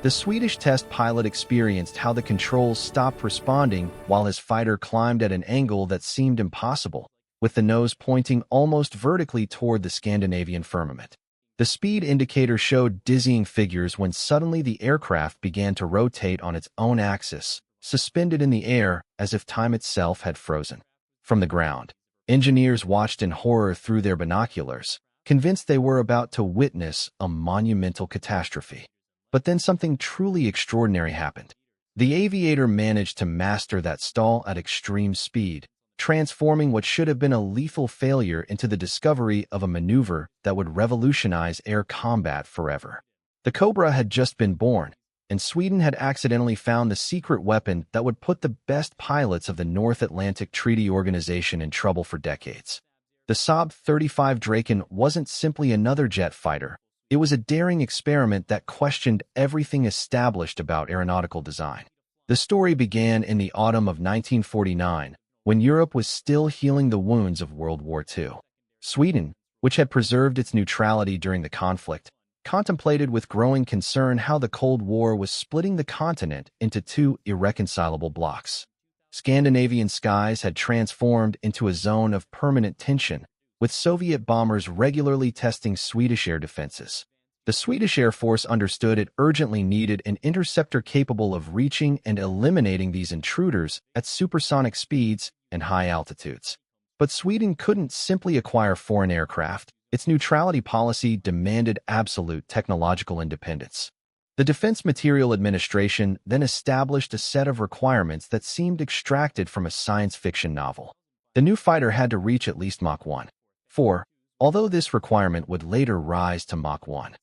The Swedish test pilot experienced how the controls stopped responding while his fighter climbed at an angle that seemed impossible, with the nose pointing almost vertically toward the Scandinavian firmament. The speed indicator showed dizzying figures when suddenly the aircraft began to rotate on its own axis, suspended in the air as if time itself had frozen. From the ground, engineers watched in horror through their binoculars, convinced they were about to witness a monumental catastrophe. But then something truly extraordinary happened. The aviator managed to master that stall at extreme speed, transforming what should have been a lethal failure into the discovery of a maneuver that would revolutionize air combat forever. The Cobra had just been born, and Sweden had accidentally found the secret weapon that would put the best pilots of the North Atlantic Treaty Organization in trouble for decades. The Saab 35 Draken wasn't simply another jet fighter. It was a daring experiment that questioned everything established about aeronautical design. The story began in the autumn of 1949, when Europe was still healing the wounds of World War II. Sweden, which had preserved its neutrality during the conflict, contemplated with growing concern how the Cold War was splitting the continent into two irreconcilable blocs. Scandinavian skies had transformed into a zone of permanent tension, with Soviet bombers regularly testing Swedish air defenses. The Swedish Air Force understood it urgently needed an interceptor capable of reaching and eliminating these intruders at supersonic speeds and high altitudes. But Sweden couldn't simply acquire foreign aircraft. Its neutrality policy demanded absolute technological independence. The Defense Materiel Administration then established a set of requirements that seemed extracted from a science fiction novel. The new fighter had to reach at least Mach 1.4, although this requirement would later rise to Mach 1.7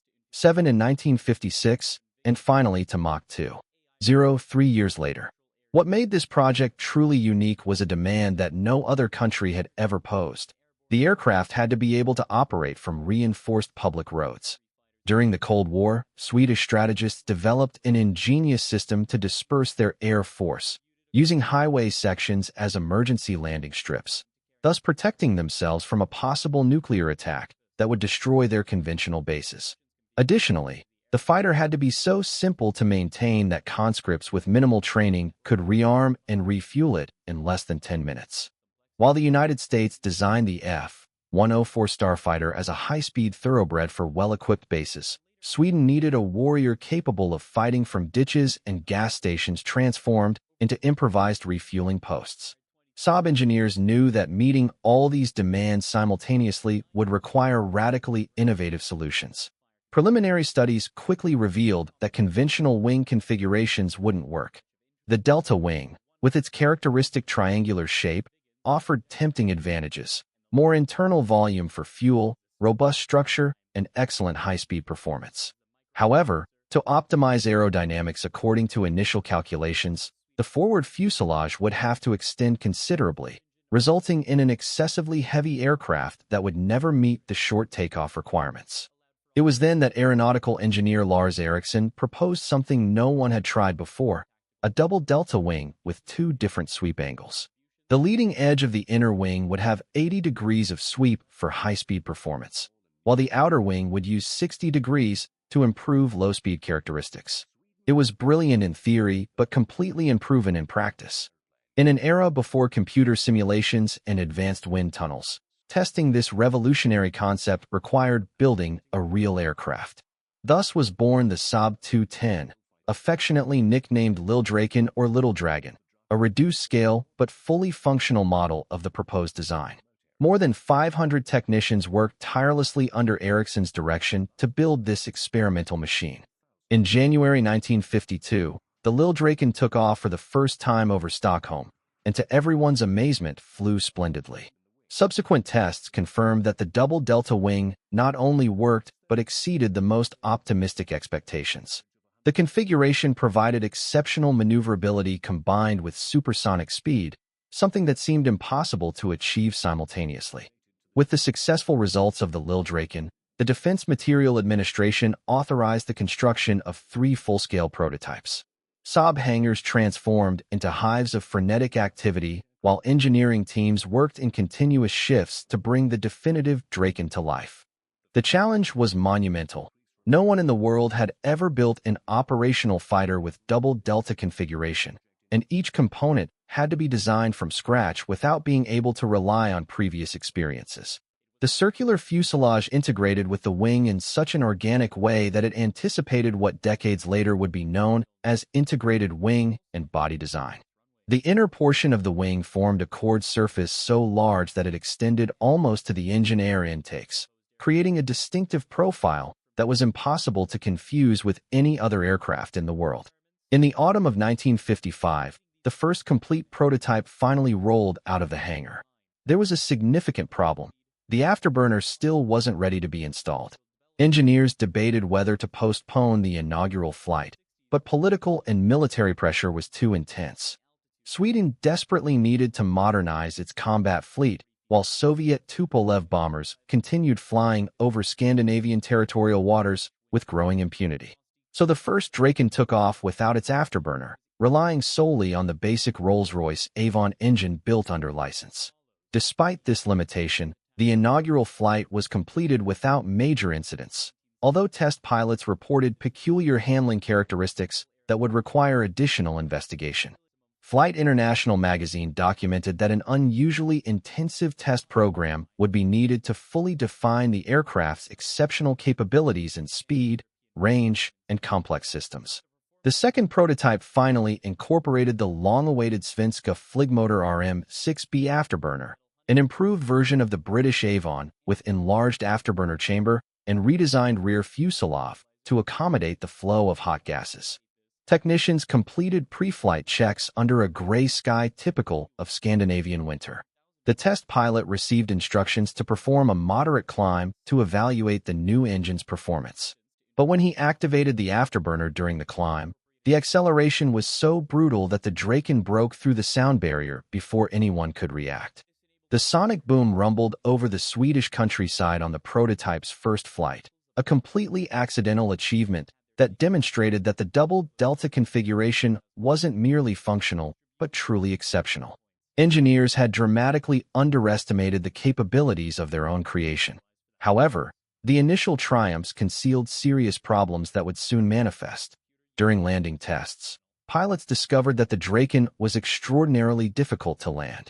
in 1956, and finally to Mach 2.0 3 years later. What made this project truly unique was a demand that no other country had ever posed. The aircraft had to be able to operate from reinforced public roads. During the Cold War, Swedish strategists developed an ingenious system to disperse their air force, using highway sections as emergency landing strips, thus protecting themselves from a possible nuclear attack that would destroy their conventional bases. Additionally, the fighter had to be so simple to maintain that conscripts with minimal training could rearm and refuel it in less than 10 minutes. While the United States designed the F-104 Starfighter as a high-speed thoroughbred for well-equipped bases, Sweden needed a warrior capable of fighting from ditches and gas stations transformed into improvised refueling posts. Saab engineers knew that meeting all these demands simultaneously would require radically innovative solutions. Preliminary studies quickly revealed that conventional wing configurations wouldn't work. The Delta wing, with its characteristic triangular shape, offered tempting advantages: more internal volume for fuel, robust structure, and excellent high-speed performance. However, to optimize aerodynamics according to initial calculations, the forward fuselage would have to extend considerably, resulting in an excessively heavy aircraft that would never meet the short takeoff requirements. It was then that aeronautical engineer Lars Ericsson proposed something no one had tried before: a double delta wing with two different sweep angles. The leading edge of the inner wing would have 80 degrees of sweep for high-speed performance, while the outer wing would use 60 degrees to improve low-speed characteristics. It was brilliant in theory, but completely unproven in practice. In an era before computer simulations and advanced wind tunnels, testing this revolutionary concept required building a real aircraft. Thus was born the Saab 210, affectionately nicknamed Lil Draken or Little Dragon, a reduced-scale but fully functional model of the proposed design. More than 500 technicians worked tirelessly under Ericsson's direction to build this experimental machine. In January 1952, the Lil Draken took off for the first time over Stockholm, and to everyone's amazement, flew splendidly. Subsequent tests confirmed that the double delta wing not only worked but exceeded the most optimistic expectations. The configuration provided exceptional maneuverability combined with supersonic speed, something that seemed impossible to achieve simultaneously. With the successful results of the Lil Draken, the Defense Materiel Administration authorized the construction of 3 full-scale prototypes. Saab hangars transformed into hives of frenetic activity, while engineering teams worked in continuous shifts to bring the definitive Draken to life. The challenge was monumental: No one in the world had ever built an operational fighter with double delta configuration, and each component had to be designed from scratch without being able to rely on previous experiences. The circular fuselage integrated with the wing in such an organic way that it anticipated what decades later would be known as integrated wing and body design. The inner portion of the wing formed a chord surface so large that it extended almost to the engine air intakes, creating a distinctive profile that was impossible to confuse with any other aircraft in the world. In the autumn of 1955, the first complete prototype finally rolled out of the hangar. There was a significant problem. The afterburner still wasn't ready to be installed. Engineers debated whether to postpone the inaugural flight, but political and military pressure was too intense. Sweden desperately needed to modernize its combat fleet, while Soviet Tupolev bombers continued flying over Scandinavian territorial waters with growing impunity. So the first Draken took off without its afterburner, relying solely on the basic Rolls-Royce Avon engine built under license. Despite this limitation, the inaugural flight was completed without major incidents, although test pilots reported peculiar handling characteristics that would require additional investigation. Flight International magazine documented that an unusually intensive test program would be needed to fully define the aircraft's exceptional capabilities in speed, range, and complex systems. The second prototype finally incorporated the long-awaited Svenska Flygmotor RM-6B afterburner, an improved version of the British Avon with enlarged afterburner chamber and redesigned rear fuselage to accommodate the flow of hot gases. Technicians completed pre-flight checks under a gray sky typical of Scandinavian winter. The test pilot received instructions to perform a moderate climb to evaluate the new engine's performance. But when he activated the afterburner during the climb, the acceleration was so brutal that the Draken broke through the sound barrier before anyone could react. The sonic boom rumbled over the Swedish countryside on the prototype's first flight, a completely accidental achievement that demonstrated that the double delta configuration wasn't merely functional, but truly exceptional. Engineers had dramatically underestimated the capabilities of their own creation. However, the initial triumphs concealed serious problems that would soon manifest. During landing tests, pilots discovered that the Draken was extraordinarily difficult to land.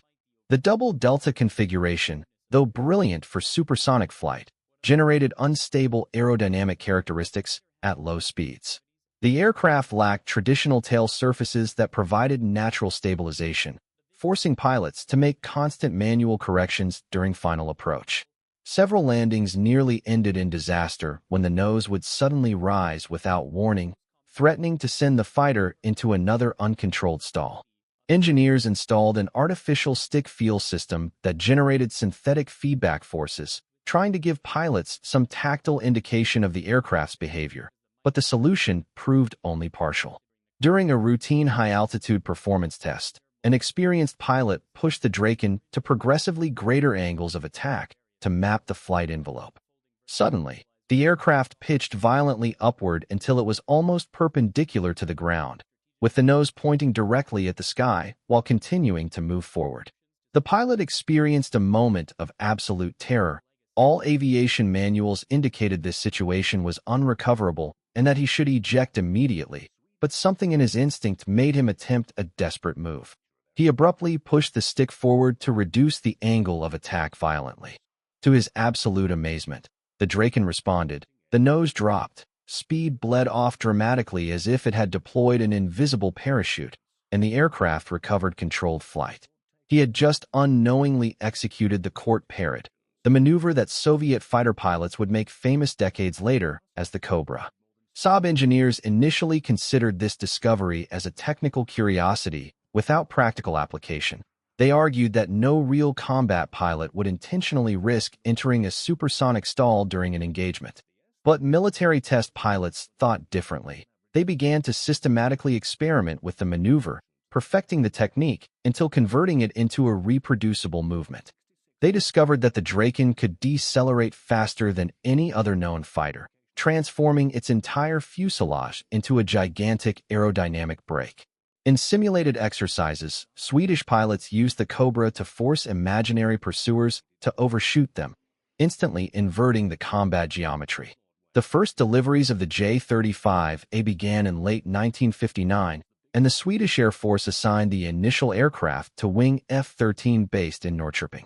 The double delta configuration, though brilliant for supersonic flight, generated unstable aerodynamic characteristics at low speeds. The aircraft lacked traditional tail surfaces that provided natural stabilization, forcing pilots to make constant manual corrections during final approach. Several landings nearly ended in disaster when the nose would suddenly rise without warning, threatening to send the fighter into another uncontrolled stall. Engineers installed an artificial stick feel system that generated synthetic feedback forces, trying to give pilots some tactile indication of the aircraft's behavior, but the solution proved only partial. During a routine high-altitude performance test, an experienced pilot pushed the Draken to progressively greater angles of attack to map the flight envelope. Suddenly, the aircraft pitched violently upward until it was almost perpendicular to the ground, with the nose pointing directly at the sky while continuing to move forward. The pilot experienced a moment of absolute terror. All aviation manuals indicated this situation was unrecoverable and that he should eject immediately, but something in his instinct made him attempt a desperate move. He abruptly pushed the stick forward to reduce the angle of attack violently. To his absolute amazement, the Draken responded. The nose dropped, speed bled off dramatically as if it had deployed an invisible parachute, and the aircraft recovered controlled flight. He had just unknowingly executed the court parade, the maneuver that Soviet fighter pilots would make famous decades later as the Cobra. Saab engineers initially considered this discovery as a technical curiosity without practical application. They argued that no real combat pilot would intentionally risk entering a supersonic stall during an engagement. But military test pilots thought differently. They began to systematically experiment with the maneuver, perfecting the technique until converting it into a reproducible movement. They discovered that the Draken could decelerate faster than any other known fighter, transforming its entire fuselage into a gigantic aerodynamic brake. In simulated exercises, Swedish pilots used the Cobra to force imaginary pursuers to overshoot them, instantly inverting the combat geometry. The first deliveries of the J-35A began in late 1959, and the Swedish Air Force assigned the initial aircraft to Wing F-13 based in Norrköping.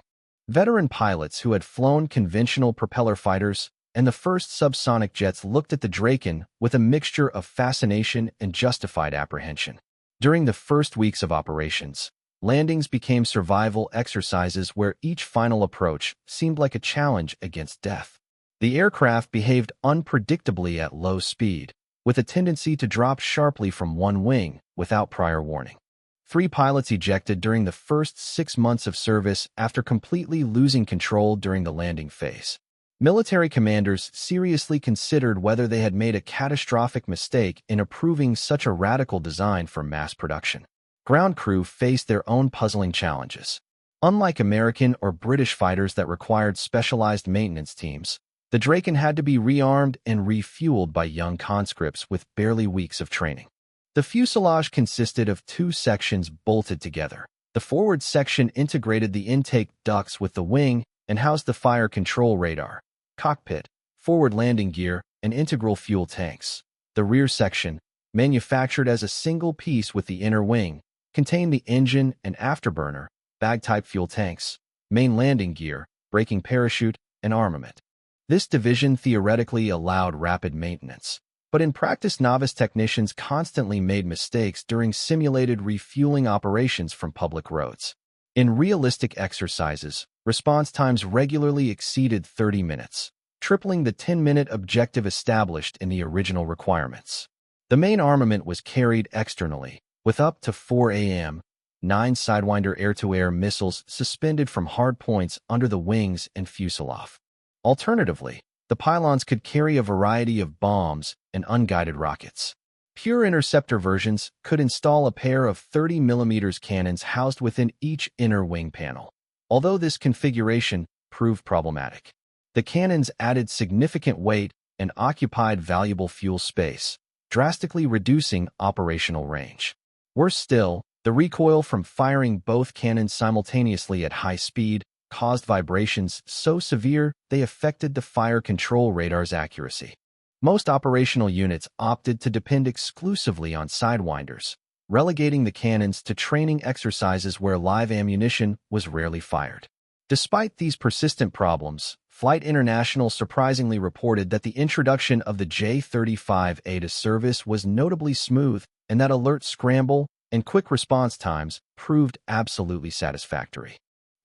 Veteran pilots who had flown conventional propeller fighters and the first subsonic jets looked at the Draken with a mixture of fascination and justified apprehension. During the first weeks of operations, landings became survival exercises where each final approach seemed like a challenge against death. The aircraft behaved unpredictably at low speed, with a tendency to drop sharply from one wing without prior warning. 3 pilots ejected during the first 6 months of service after completely losing control during the landing phase. Military commanders seriously considered whether they had made a catastrophic mistake in approving such a radical design for mass production. Ground crew faced their own puzzling challenges. Unlike American or British fighters that required specialized maintenance teams, the Draken had to be rearmed and refueled by young conscripts with barely weeks of training. The fuselage consisted of 2 sections bolted together. The forward section integrated the intake ducts with the wing and housed the fire control radar, cockpit, forward landing gear, and integral fuel tanks. The rear section, manufactured as a single piece with the inner wing, contained the engine and afterburner, bag-type fuel tanks, main landing gear, braking parachute, and armament. This division theoretically allowed rapid maintenance, but in practice novice technicians constantly made mistakes during simulated refueling operations from public roads. In realistic exercises, response times regularly exceeded 30 minutes, tripling the 10-minute objective established in the original requirements. The main armament was carried externally, with up to 4 AM, 9 Sidewinder air-to-air missiles suspended from hard points under the wings and fuselage. Alternatively, the pylons could carry a variety of bombs and unguided rockets. Pure interceptor versions could install a pair of 30mm cannons housed within each inner wing panel. Although this configuration proved problematic, the cannons added significant weight and occupied valuable fuel space, drastically reducing operational range. Worse still, the recoil from firing both cannons simultaneously at high speed caused vibrations so severe they affected the fire control radar's accuracy. Most operational units opted to depend exclusively on sidewinders, relegating the cannons to training exercises where live ammunition was rarely fired. Despite these persistent problems, Flight International surprisingly reported that the introduction of the J-35A to service was notably smooth and that alert scramble and quick response times proved absolutely satisfactory.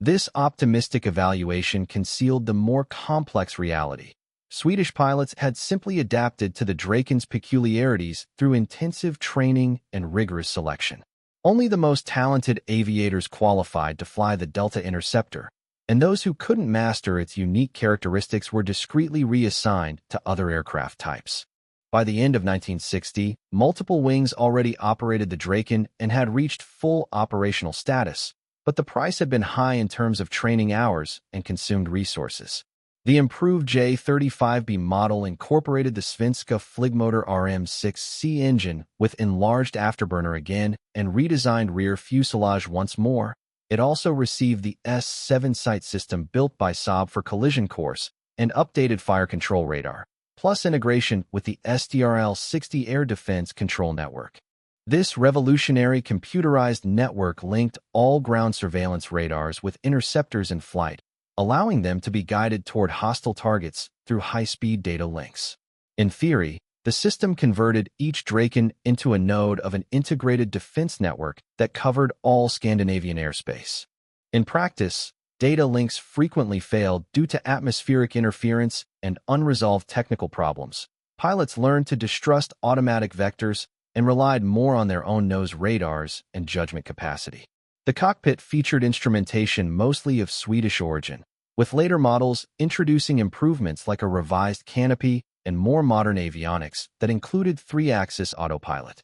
This optimistic evaluation concealed the more complex reality. Swedish pilots had simply adapted to the Draken's peculiarities through intensive training and rigorous selection. Only the most talented aviators qualified to fly the Delta Interceptor, and those who couldn't master its unique characteristics were discreetly reassigned to other aircraft types. By the end of 1960, multiple wings already operated the Draken and had reached full operational status, but the price had been high in terms of training hours and consumed resources. The improved J-35B model incorporated the Svenska Flygmotor RM6C engine with enlarged afterburner again and redesigned rear fuselage once more. It also received the S-7 sight system built by Saab for collision course and updated fire control radar, plus integration with the SDRL-60 air defense control network. This revolutionary computerized network linked all ground surveillance radars with interceptors in flight, allowing them to be guided toward hostile targets through high-speed data links. In theory, the system converted each Draken into a node of an integrated defense network that covered all Scandinavian airspace. In practice, data links frequently failed due to atmospheric interference and unresolved technical problems. Pilots learned to distrust automatic vectors and relied more on their own nose radars and judgment capacity. The cockpit featured instrumentation mostly of Swedish origin, with later models introducing improvements like a revised canopy and more modern avionics that included 3-axis autopilot.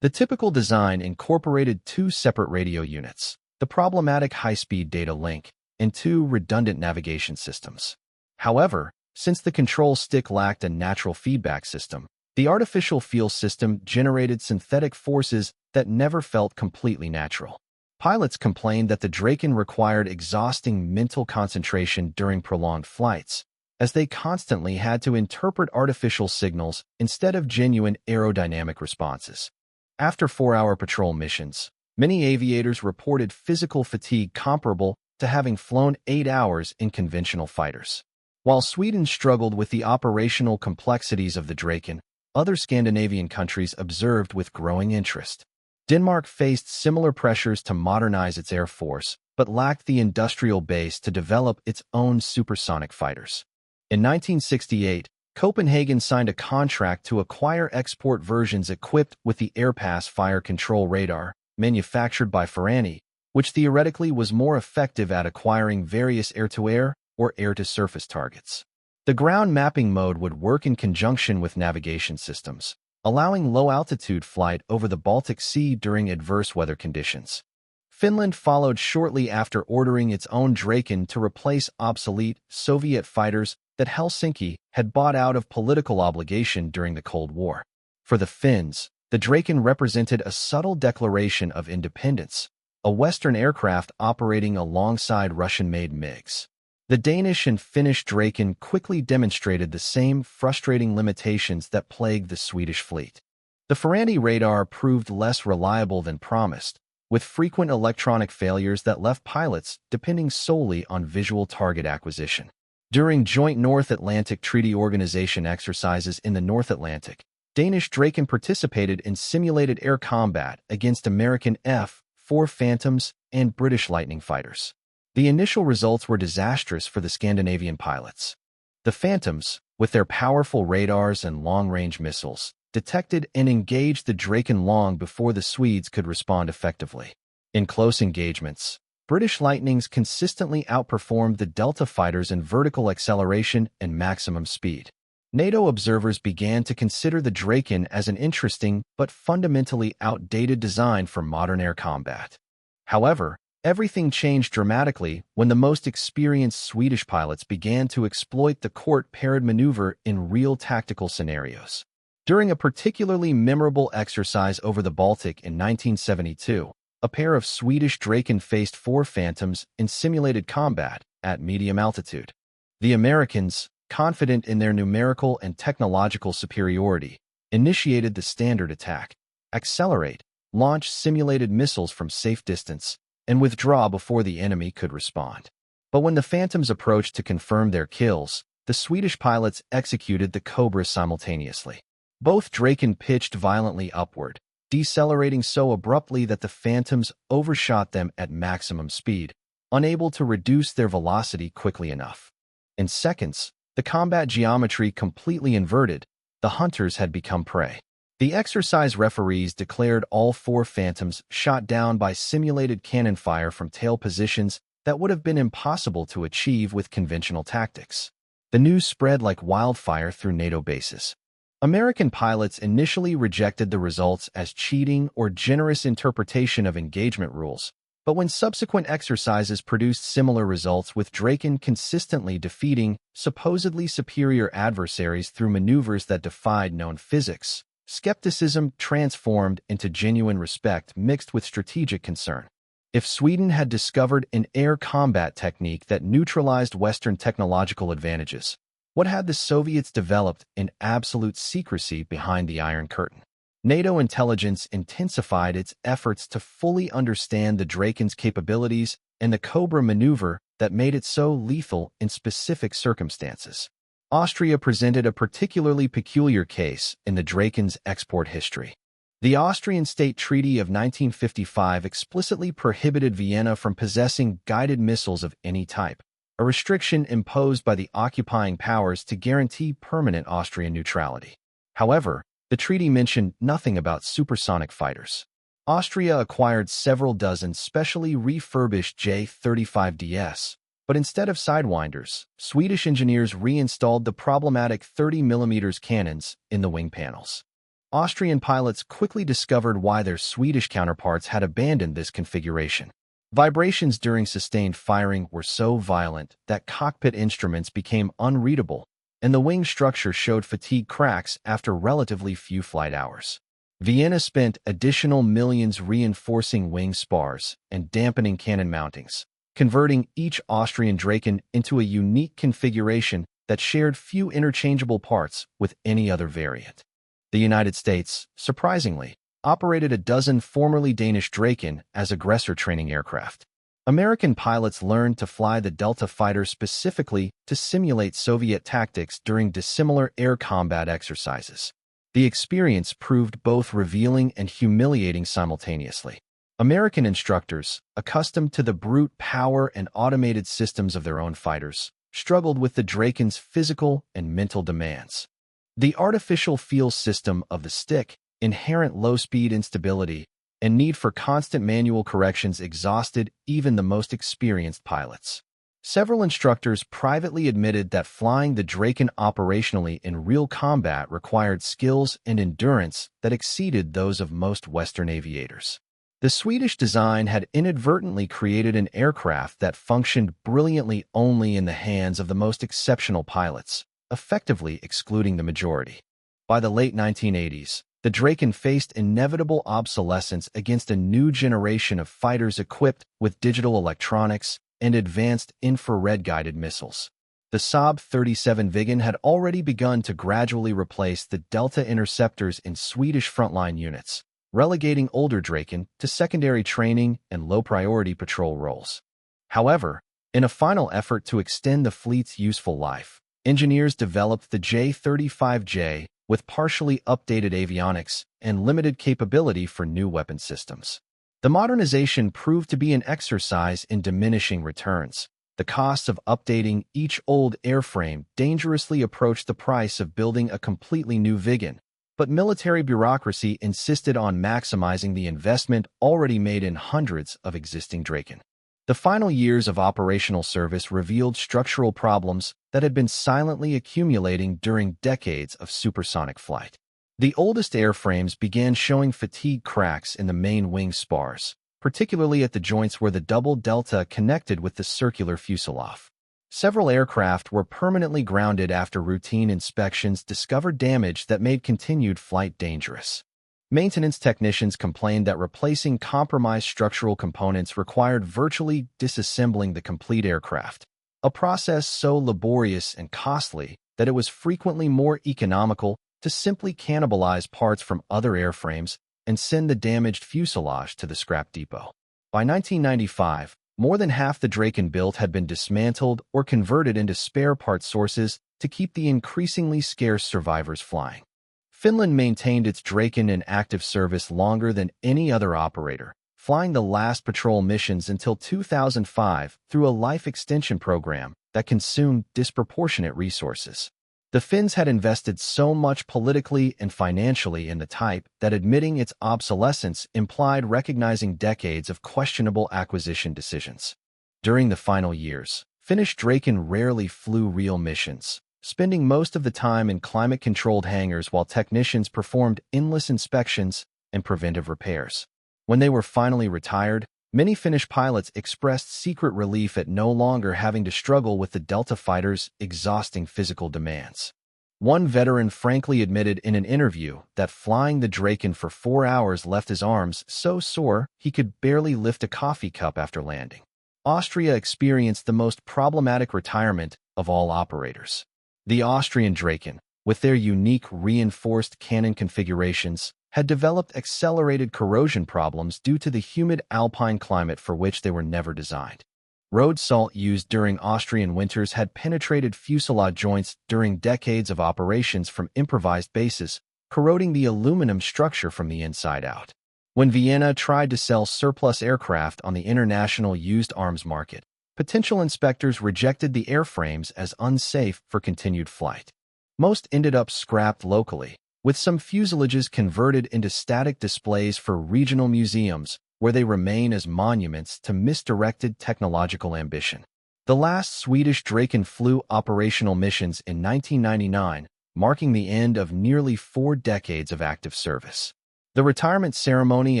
The typical design incorporated 2 separate radio units, the problematic high-speed data link, and 2 redundant navigation systems. However, since the control stick lacked a natural feedback system, the artificial feel system generated synthetic forces that never felt completely natural. Pilots complained that the Draken required exhausting mental concentration during prolonged flights, as they constantly had to interpret artificial signals instead of genuine aerodynamic responses. After 4-hour patrol missions, many aviators reported physical fatigue comparable to having flown 8 hours in conventional fighters. While Sweden struggled with the operational complexities of the Draken, other Scandinavian countries observed with growing interest. Denmark faced similar pressures to modernize its air force, but lacked the industrial base to develop its own supersonic fighters. In 1968, Copenhagen signed a contract to acquire export versions equipped with the Airpass fire control radar, manufactured by Ferranti, which theoretically was more effective at acquiring various air-to-air or air-to-surface targets. The ground mapping mode would work in conjunction with navigation systems, allowing low-altitude flight over the Baltic Sea during adverse weather conditions. Finland followed shortly after ordering its own Draken to replace obsolete Soviet fighters that Helsinki had bought out of political obligation during the Cold War. For the Finns, the Draken represented a subtle declaration of independence, a Western aircraft operating alongside Russian-made MiGs. The Danish and Finnish Draken quickly demonstrated the same frustrating limitations that plagued the Swedish fleet. The Ferranti radar proved less reliable than promised, with frequent electronic failures that left pilots depending solely on visual target acquisition. During joint North Atlantic Treaty Organization exercises in the North Atlantic, Danish Draken participated in simulated air combat against American F-4 Phantoms and British Lightning fighters. The initial results were disastrous for the Scandinavian pilots. The Phantoms, with their powerful radars and long-range missiles, detected and engaged the Draken long before the Swedes could respond effectively. In close engagements, British Lightnings consistently outperformed the Delta fighters in vertical acceleration and maximum speed. NATO observers began to consider the Draken as an interesting but fundamentally outdated design for modern air combat. However, everything changed dramatically when the most experienced Swedish pilots began to exploit the court-parade maneuver in real tactical scenarios. During a particularly memorable exercise over the Baltic in 1972, a pair of Swedish Draken faced 4 Phantoms in simulated combat at medium altitude. The Americans, confident in their numerical and technological superiority, initiated the standard attack: accelerate, launch simulated missiles from safe distance, and withdraw before the enemy could respond. But when the Phantoms approached to confirm their kills, the Swedish pilots executed the Cobra simultaneously. Both Draken pitched violently upward, decelerating so abruptly that the Phantoms overshot them at maximum speed, unable to reduce their velocity quickly enough. In seconds, the combat geometry completely inverted. The hunters had become prey. The exercise referees declared all 4 Phantoms shot down by simulated cannon fire from tail positions that would have been impossible to achieve with conventional tactics. The news spread like wildfire through NATO bases. American pilots initially rejected the results as cheating or generous interpretation of engagement rules, but when subsequent exercises produced similar results, with Draken consistently defeating supposedly superior adversaries through maneuvers that defied known physics, skepticism transformed into genuine respect mixed with strategic concern. If Sweden had discovered an air combat technique that neutralized Western technological advantages, what had the Soviets developed in absolute secrecy behind the Iron Curtain? NATO intelligence intensified its efforts to fully understand the Draken's capabilities and the Cobra maneuver that made it so lethal in specific circumstances. Austria presented a particularly peculiar case in the Draken's export history. The Austrian State Treaty of 1955 explicitly prohibited Vienna from possessing guided missiles of any type, a restriction imposed by the occupying powers to guarantee permanent Austrian neutrality. However, the treaty mentioned nothing about supersonic fighters. Austria acquired several dozen specially refurbished J-35DS, but instead of sidewinders, Swedish engineers reinstalled the problematic 30mm cannons in the wing panels. Austrian pilots quickly discovered why their Swedish counterparts had abandoned this configuration. Vibrations during sustained firing were so violent that cockpit instruments became unreadable, and the wing structure showed fatigue cracks after relatively few flight hours. Vienna spent additional millions reinforcing wing spars and dampening cannon mountings, converting each Austrian Draken into a unique configuration that shared few interchangeable parts with any other variant. The United States, surprisingly, operated a dozen formerly Danish Draken as aggressor training aircraft. American pilots learned to fly the Delta fighter specifically to simulate Soviet tactics during dissimilar air combat exercises. The experience proved both revealing and humiliating simultaneously. American instructors, accustomed to the brute power and automated systems of their own fighters, struggled with the Draken's physical and mental demands. The artificial feel system of the stick, inherent low-speed instability, and need for constant manual corrections exhausted even the most experienced pilots. Several instructors privately admitted that flying the Draken operationally in real combat required skills and endurance that exceeded those of most Western aviators. The Swedish design had inadvertently created an aircraft that functioned brilliantly only in the hands of the most exceptional pilots, effectively excluding the majority. By the late 1980s, the Draken faced inevitable obsolescence against a new generation of fighters equipped with digital electronics and advanced infrared-guided missiles. The Saab 37 Viggen had already begun to gradually replace the Delta interceptors in Swedish frontline units, relegating older Draken to secondary training and low-priority patrol roles. However, in a final effort to extend the fleet's useful life, engineers developed the J-35J with partially updated avionics and limited capability for new weapon systems. The modernization proved to be an exercise in diminishing returns. The costs of updating each old airframe dangerously approached the price of building a completely new Viggen, but military bureaucracy insisted on maximizing the investment already made in hundreds of existing Draken. The final years of operational service revealed structural problems that had been silently accumulating during decades of supersonic flight. The oldest airframes began showing fatigue cracks in the main wing spars, particularly at the joints where the double delta connected with the circular fuselage. Several aircraft were permanently grounded after routine inspections discovered damage that made continued flight dangerous. Maintenance technicians complained that replacing compromised structural components required virtually disassembling the complete aircraft, a process so laborious and costly that it was frequently more economical to simply cannibalize parts from other airframes and send the damaged fuselage to the scrap depot. By 1995, more than half the Draken built had been dismantled or converted into spare part sources to keep the increasingly scarce survivors flying. Finland maintained its Draken in active service longer than any other operator, flying the last patrol missions until 2005 through a life extension program that consumed disproportionate resources. The Finns had invested so much politically and financially in the type that admitting its obsolescence implied recognizing decades of questionable acquisition decisions. During the final years, Finnish Draken rarely flew real missions, spending most of the time in climate-controlled hangars while technicians performed endless inspections and preventive repairs. When they were finally retired, many Finnish pilots expressed secret relief at no longer having to struggle with the Delta fighter's exhausting physical demands. One veteran frankly admitted in an interview that flying the Draken for 4 hours left his arms so sore he could barely lift a coffee cup after landing. Austria experienced the most problematic retirement of all operators. The Austrian Draken, with their unique reinforced cannon configurations, had developed accelerated corrosion problems due to the humid alpine climate for which they were never designed. Road salt used during Austrian winters had penetrated fuselage joints during decades of operations from improvised bases, corroding the aluminum structure from the inside out. When Vienna tried to sell surplus aircraft on the international used arms market, potential inspectors rejected the airframes as unsafe for continued flight. Most ended up scrapped locally, with some fuselages converted into static displays for regional museums, where they remain as monuments to misdirected technological ambition. The last Swedish Draken flew operational missions in 1999, marking the end of nearly 4 decades of active service. The retirement ceremony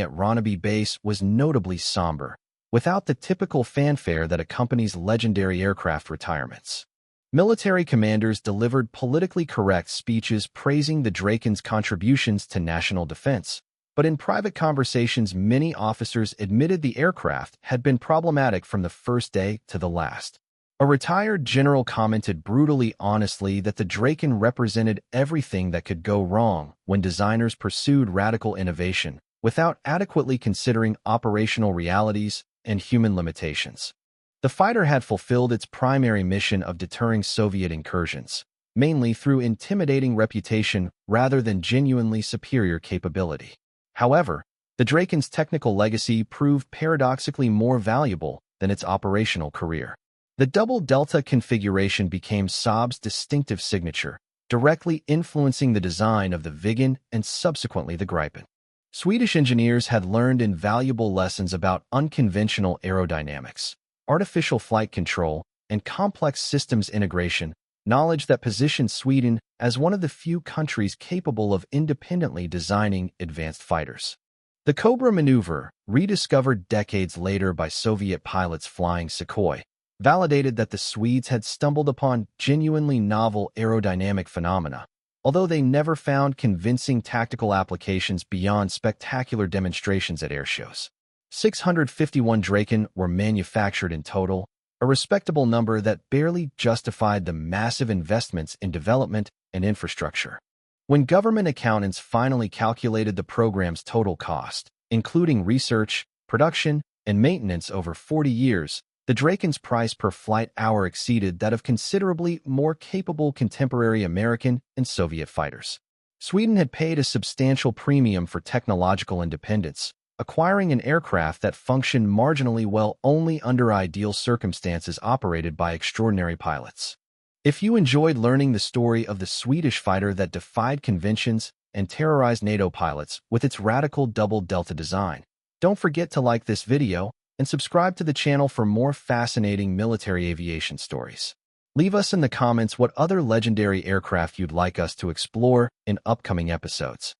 at Ronneby Base was notably somber, without the typical fanfare that accompanies legendary aircraft retirements. Military commanders delivered politically correct speeches praising the Draken's contributions to national defense, but in private conversations many officers admitted the aircraft had been problematic from the first day to the last. A retired general commented brutally honestly that the Draken represented everything that could go wrong when designers pursued radical innovation without adequately considering operational realities and human limitations. The fighter had fulfilled its primary mission of deterring Soviet incursions, mainly through intimidating reputation rather than genuinely superior capability. However, the Draken's technical legacy proved paradoxically more valuable than its operational career. The double delta configuration became Saab's distinctive signature, directly influencing the design of the Viggen and subsequently the Gripen. Swedish engineers had learned invaluable lessons about unconventional aerodynamics, artificial flight control, and complex systems integration, knowledge that positioned Sweden as one of the few countries capable of independently designing advanced fighters. The Cobra maneuver, rediscovered decades later by Soviet pilots flying Sukhoi, validated that the Swedes had stumbled upon genuinely novel aerodynamic phenomena, although they never found convincing tactical applications beyond spectacular demonstrations at airshows. 651 Draken were manufactured in total, a respectable number that barely justified the massive investments in development and infrastructure. When government accountants finally calculated the program's total cost, including research, production, and maintenance over 40 years, the Draken's price per flight hour exceeded that of considerably more capable contemporary American and Soviet fighters. Sweden had paid a substantial premium for technological independence, acquiring an aircraft that functioned marginally well only under ideal circumstances operated by extraordinary pilots. If you enjoyed learning the story of the Swedish fighter that defied conventions and terrorized NATO pilots with its radical double delta design, don't forget to like this video and subscribe to the channel for more fascinating military aviation stories. Leave us in the comments what other legendary aircraft you'd like us to explore in upcoming episodes.